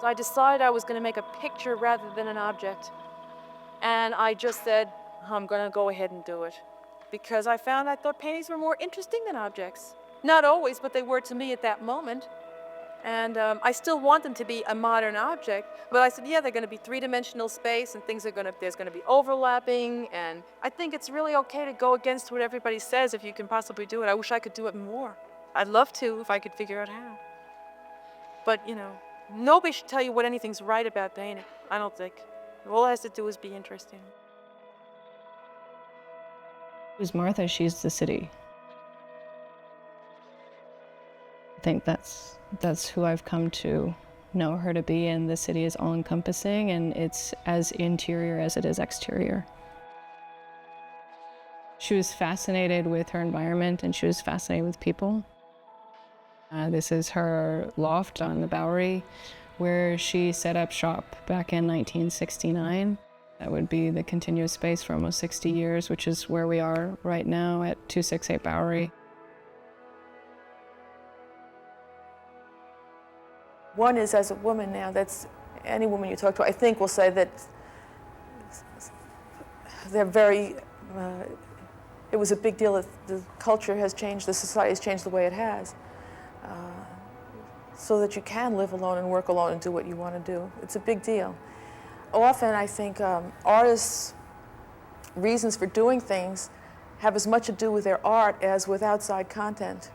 I decided I was going to make a picture rather than an object. And I just said, I'm going to go ahead and do it. Because I thought paintings were more interesting than objects. Not always, but they were to me at that moment. And I still want them to be a modern object, but I said, yeah, they're going to be three-dimensional space, and there's going to be overlapping, and I think it's really okay to go against what everybody says if you can possibly do it. I wish I could do it more. I'd love to if I could figure out how. But, you know, nobody should tell you what anything's right about painting, I don't think. All it has to do is be interesting. Who's Martha? She's the city. I think that's who I've come to know her to be, and the city is all-encompassing, and it's as interior as it is exterior. She was fascinated with her environment, and she was fascinated with people. This is her loft on the Bowery, where she set up shop back in 1969. That would be the continuous space for almost 60 years, which is where we are right now at 268 Bowery. One is, as a woman now, that's any woman you talk to, I think, will say that they're very, it was a big deal that the culture has changed, the society has changed the way it has, so that you can live alone and work alone and do what you want to do. It's a big deal. Often, I think, artists' reasons for doing things have as much to do with their art as with outside content.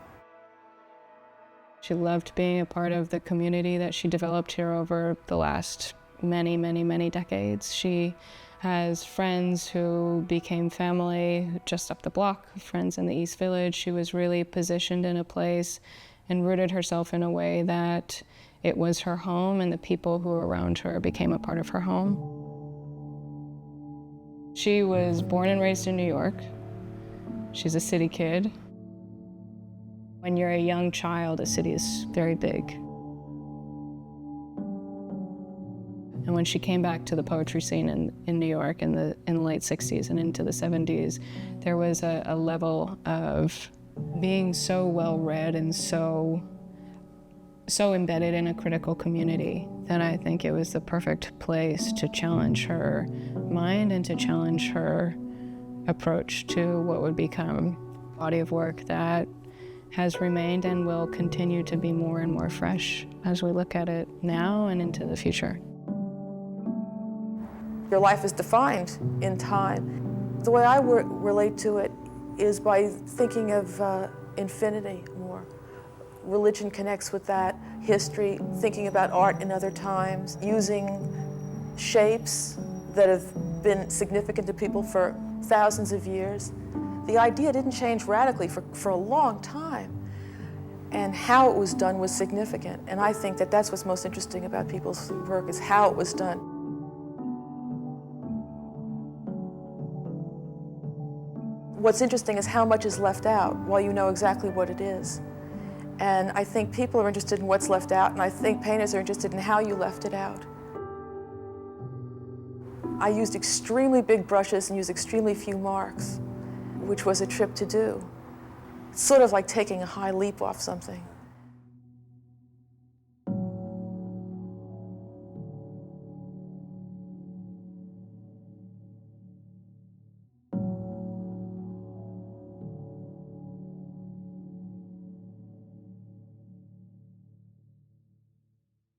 She loved being a part of the community that she developed here over the last many, many, many decades. She has friends who became family just up the block, friends in the East Village. She was really positioned in a place and rooted herself in a way that it was her home, and the people who were around her became a part of her home. She was born and raised in New York. She's a city kid. When you're a young child, a city is very big. And when she came back to the poetry scene in New York in the late 60s and into the 70s, there was a level of being so well-read and so embedded in a critical community that I think it was the perfect place to challenge her mind and to challenge her approach to what would become a body of work that has remained and will continue to be more and more fresh as we look at it now and into the future. Your life is defined in time. The way I relate to it is by thinking of infinity more. Religion connects with that, history, thinking about art in other times, using shapes that have been significant to people for thousands of years. The idea didn't change radically for a long time, and how it was done was significant. And I think that that's what's most interesting about people's work, is how it was done. What's interesting is how much is left out while you know exactly what it is. And I think people are interested in what's left out, and I think painters are interested in how you left it out. I used extremely big brushes and used extremely few marks, which was a trip to do. It's sort of like taking a high leap off something.